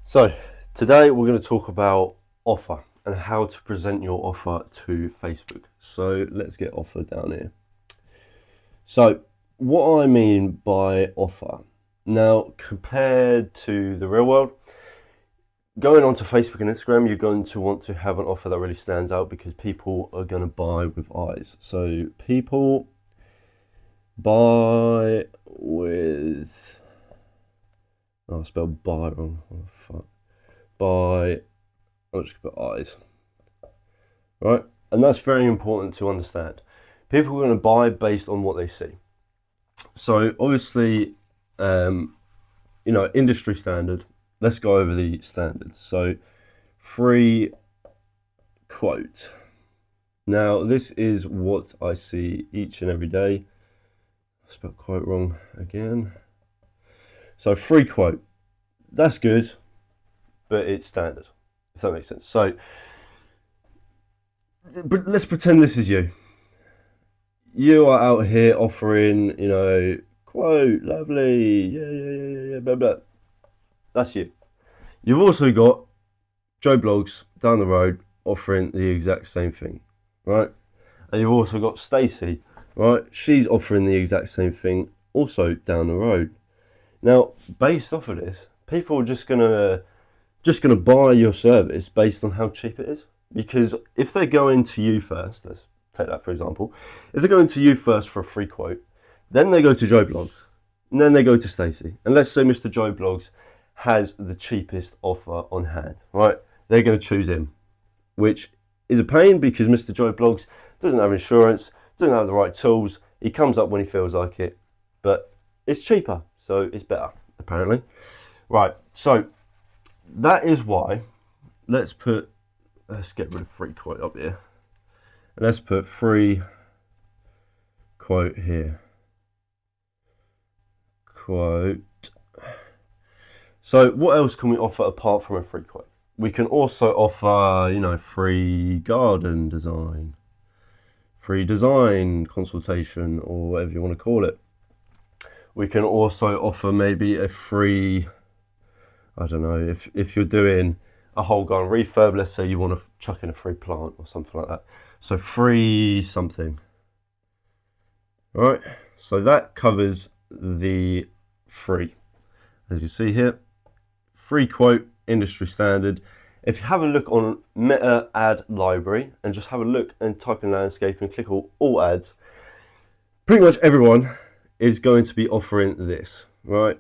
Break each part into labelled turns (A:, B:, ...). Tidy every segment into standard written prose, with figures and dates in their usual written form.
A: So, today we're going to talk about offer and how to present your offer to Facebook. So, let's get offer down here. So, what I mean by offer, now compared to the real world, going onto Facebook and Instagram, you're going to want to have an offer that really stands out because people are going to buy with eyes. So, people buy with. Oh, I spelled buy wrong. Oh, fuck. Buy. I'll just put eyes. Right? And that's very important to understand. People are going to buy based on what they see. So obviously, industry standard. Let's go over the standards. So, free quote. Now, this is what I see each and every day. I spelled quote wrong again. So, free quote. That's good, but it's standard, if that makes sense. So, but let's pretend this is you. You are out here offering, quote, lovely, yeah, blah, blah. That's you. You've also got Joe Blogs down the road offering the exact same thing, right? And you've also got Stacey, right? She's offering the exact same thing also down the road. Now, based off of this, people are just gonna buy your service based on how cheap it is. Because if they're going to you first, let's take that for example, if they're going to you first for a free quote, then they go to Joe Blogs, and then they go to Stacey. And let's say Mr. Joe Blogs has the cheapest offer on hand, right? They're going to choose him, which is a pain because Mr. Joe Blogs doesn't have insurance, doesn't have the right tools. He comes up when he feels like it, but it's cheaper, so it's better, apparently. Right, so that is why let's get rid of free quote up here. And let's put free quote here. Quote. So what else can we offer apart from a free quote? We can also offer, free garden design, free design consultation, or whatever you want to call it. We can also offer maybe a free, I don't know, if you're doing a whole garden refurb, let's say you want to chuck in a free plant or something like that. So free something. All right, so that covers the free. As you see here, free quote, industry standard. If you have a look on Meta Ad Library and just have a look and type in landscape and click all ads, pretty much everyone is going to be offering this, right?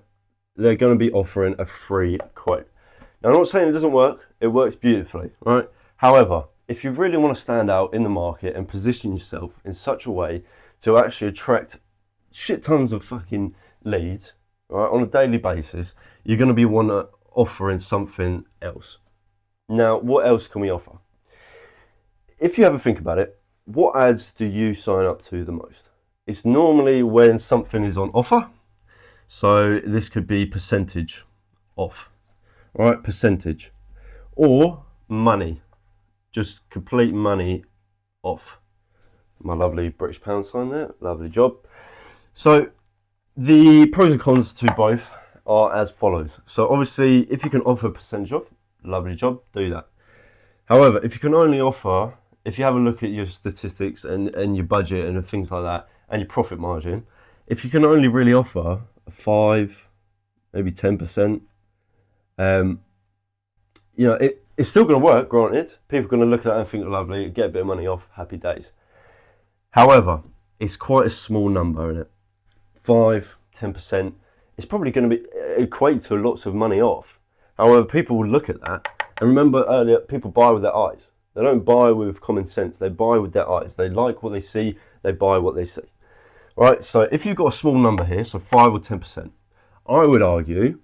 A: They're going to be offering a free quote. Now, I'm not saying it doesn't work, it works beautifully, right? However, if you really want to stand out in the market and position yourself in such a way to actually attract shit tons of fucking leads, right, on a daily basis, you're going to be offering something else. Now, what else can we offer? If you ever think about it, what ads do you sign up to the most? It's normally when something is on offer. So this could be percentage off, right? Percentage. Or money, just complete money off. My lovely British pound sign there, lovely job. So the pros and cons to both are as follows. So obviously, if you can offer a percentage off, lovely job, do that. However, if you have a look at your statistics and your budget and things like that, and your profit margin, if you can only really offer 5, maybe 10%, it's still going to work, granted. People are going to look at that and think, lovely, get a bit of money off, happy days. However, it's quite a small number, isn't it? 5, 10%. It's probably going to equate to lots of money off. However, people will look at that. And remember earlier, people buy with their eyes. They don't buy with common sense. They buy with their eyes. They like what they see. They buy what they see. Right? So if you've got a small number here, so 5 or 10%, I would argue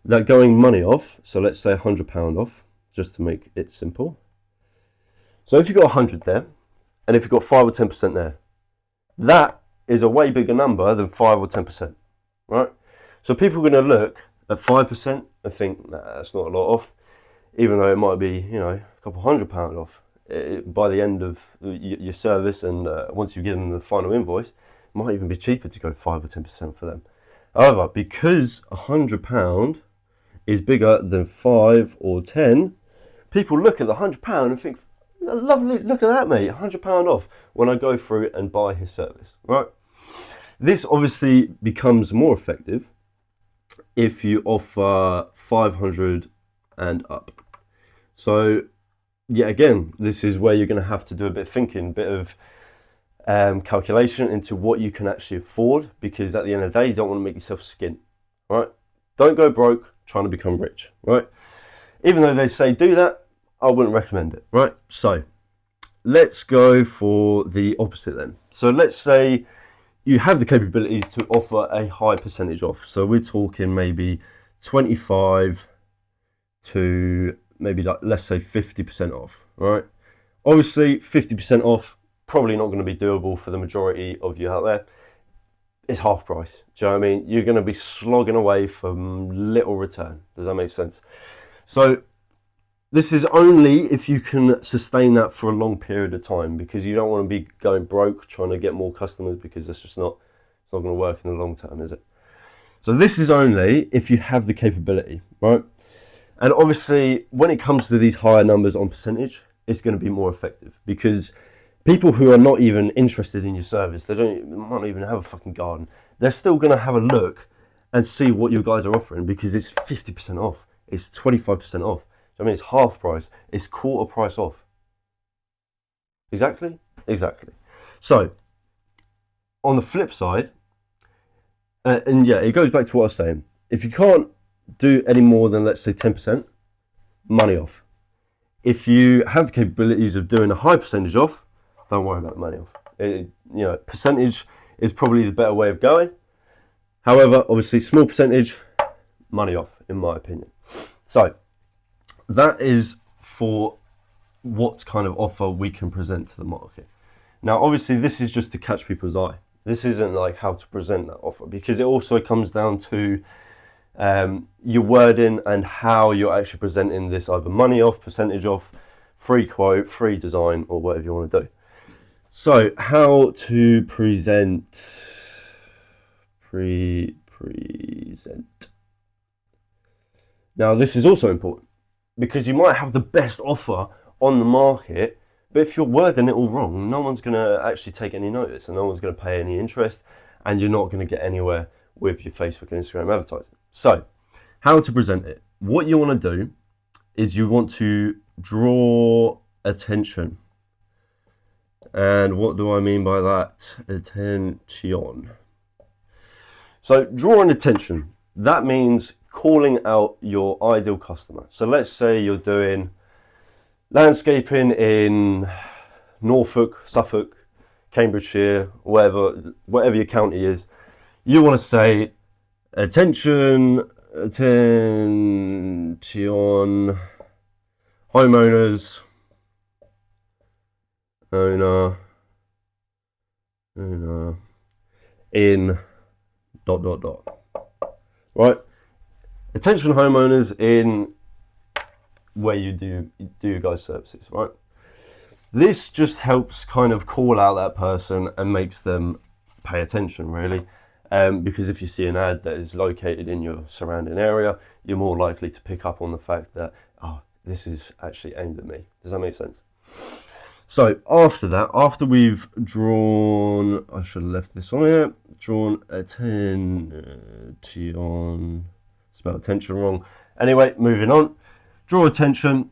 A: that going money off, so let's say £100 off, just to make it simple. So if you've got 100 there, and if you've got 5 or 10% there, that is a way bigger number than 5 or 10%, right? So people are going to look at 5% and think, nah, that's not a lot off, even though it might be, a couple £100 off. By the end of your service and once you give them the final invoice, it might even be cheaper to go 5 or 10% for them. However, because £100 is bigger than 5 or 10, people look at the £100 and think, lovely, look at that, mate, £100 off when I go through and buy his service, right? This obviously becomes more effective if you offer 500 and up. So, yeah, again, this is where you're going to have to do a bit of thinking, a bit of calculation into what you can actually afford, because at the end of the day, you don't want to make yourself skint, right? Don't go broke trying to become rich, right? Even though they say do that, I wouldn't recommend it, right? So, let's go for the opposite then. So let's say you have the capabilities to offer a high percentage off. So we're talking maybe 25 to maybe, like, let's say 50% off, right? Obviously 50% off, probably not going to be doable for the majority of you out there. It's half price. Do you know what I mean? You're going to be slogging away for little return. Does that make sense? So this is only if you can sustain that for a long period of time, because you don't want to be going broke trying to get more customers, because that's just not going to work in the long term, is it? So this is only if you have the capability, right? And obviously, when it comes to these higher numbers on percentage, it's going to be more effective, because people who are not even interested in your service, they might not even have a fucking garden, they're still going to have a look and see what you guys are offering, because it's 50% off, it's 25% off. I mean, it's half price, it's quarter price off. Exactly? Exactly. So, on the flip side, and yeah, it goes back to what I was saying. If you can't do any more than, let's say, 10%, money off. If you have the capabilities of doing a high percentage off, don't worry about the money off. Percentage is probably the better way of going. However, obviously, small percentage, money off, in my opinion. So, that is for what kind of offer we can present to the market. Now, obviously, this is just to catch people's eye. This isn't like how to present that offer, because it also comes down to your wording and how you're actually presenting this, either money off, percentage off, free quote, free design, or whatever you want to do. So, how to present. Now, this is also important, because you might have the best offer on the market, but if you're wording it all wrong, no one's going to actually take any notice, and no one's going to pay any interest, and you're not going to get anywhere with your Facebook and Instagram advertising. So, how to present it. What you want to do is you want to draw attention. And what do I mean by that? Attention. So, drawing attention, that means calling out your ideal customer. So let's say you're doing landscaping in Norfolk, Suffolk, Cambridgeshire, whatever your county is. You want to say, attention, homeowners, owner, in ... Right? Attention homeowners in where you do your guys' services, right? This just helps kind of call out that person and makes them pay attention, really. Because if you see an ad that is located in your surrounding area, you're more likely to pick up on the fact that, oh, this is actually aimed at me. Does that make sense? So after that, after we've drawn, I should have left this on here, drawn attention, spelled attention wrong. Anyway, moving on. Draw attention.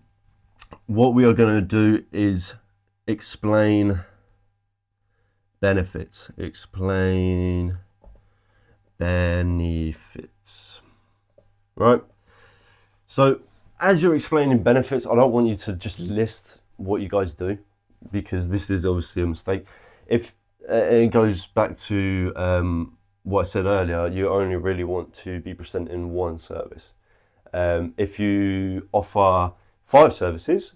A: What we are going to do is explain benefits. Explain benefits. Right? So, as you're explaining benefits, I don't want you to just list what you guys do, because this is obviously a mistake. If it goes back to what I said earlier, you only really want to be presenting one service. If you offer 5 services,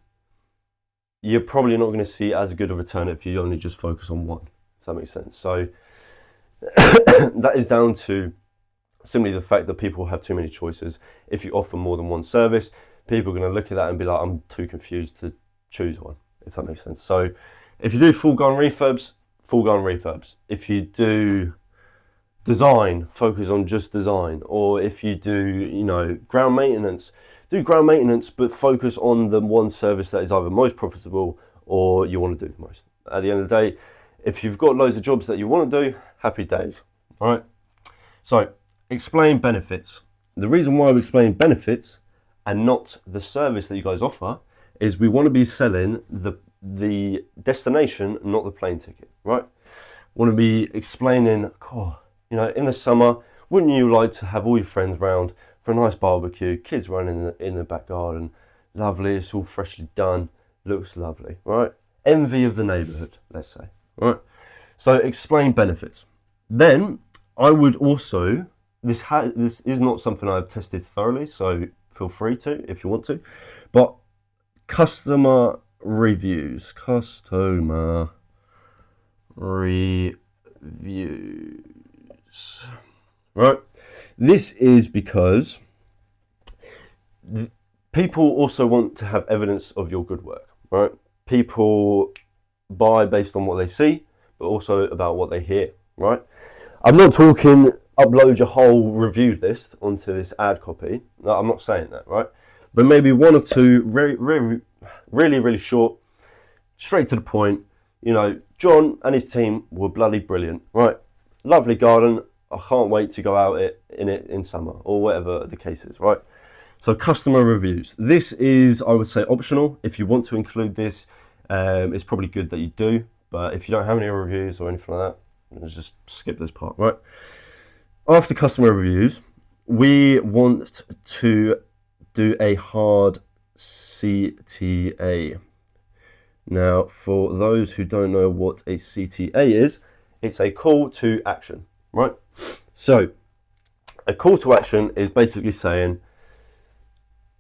A: you're probably not going to see as good a return if you only just focus on one, if that makes sense. So that is down to simply the fact that people have too many choices. If you offer more than one service, people are going to look at that and be like, I'm too confused to choose one, if that makes sense. So if you do full garden refurbs, full garden refurbs. If you do Design, focus on just design. Or if you do, you know, ground maintenance, do ground maintenance, but focus on the one service that is either most profitable or you want to do the most. At the end of the day, if you've got loads of jobs that you want to do, happy days. All right. So explain benefits. The reason why we explain benefits and not the service that you guys offer is we want to be selling the destination, not the plane ticket, right? Want to be explaining, oh, you know, in the summer, wouldn't you like to have all your friends round for a nice barbecue, kids running in the back garden, lovely, it's all freshly done, looks lovely, right? Envy of the neighbourhood, let's say, right? So explain benefits. Then I would also, this is not something I've tested thoroughly, so feel free to if you want to, but customer reviews, right? This is because people also want to have evidence of your good work, right? People buy based on what they see, but also about what they hear, right? I'm not talking upload your whole review list onto this ad copy. No, I'm not saying that, right? But maybe one or two really short, straight to the point. You know, John and his team were bloody brilliant, right? Lovely garden. I can't wait to go out in it in summer or whatever the case is, right? So customer reviews. This is, I would say, optional. If you want to include this, it's probably good that you do. But if you don't have any reviews or anything like that, just skip this part, right? After customer reviews, we want to do a hard CTA. Now, for those who don't know what a CTA is, it's a call to action, right? So, a call to action is basically saying,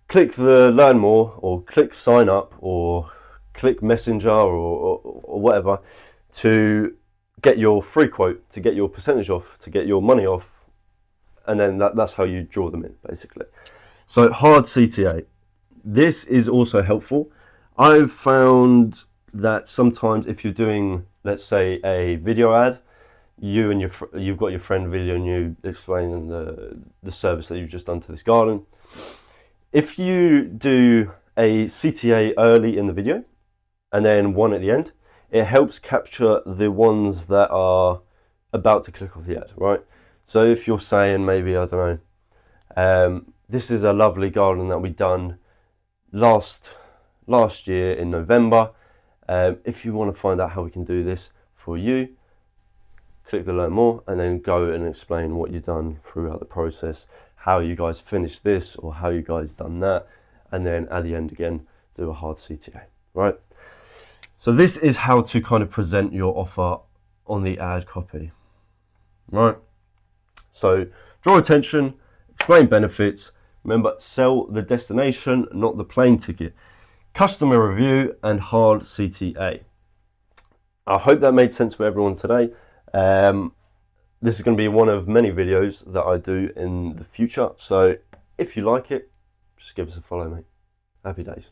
A: click the learn more, or click sign up, or click messenger, or whatever, to get your free quote, to get your percentage off, to get your money off, and then that's how you draw them in, basically. So hard CTA. This is also helpful. I've found that sometimes if you're doing, let's say, a video ad, you've got your friend videoing you explaining the service that you've just done to this garden. If you do a CTA early in the video and then one at the end, it helps capture the ones that are about to click off the ad, right? So if you're saying maybe, I don't know, this is a lovely garden that we done last year in November. If you want to find out how we can do this for you, click the learn more and then go and explain what you've done throughout the process, how you guys finished this or how you guys done that, and then at the end again do a hard CTA, right? So this is how to kind of present your offer on the ad copy, right? So draw attention, explain benefits, remember sell the destination, not the plane ticket, customer review and hard CTA. I hope that made sense for everyone today. This is going to be one of many videos that I do in the future. So if you like it, just give us a follow, mate. Happy days.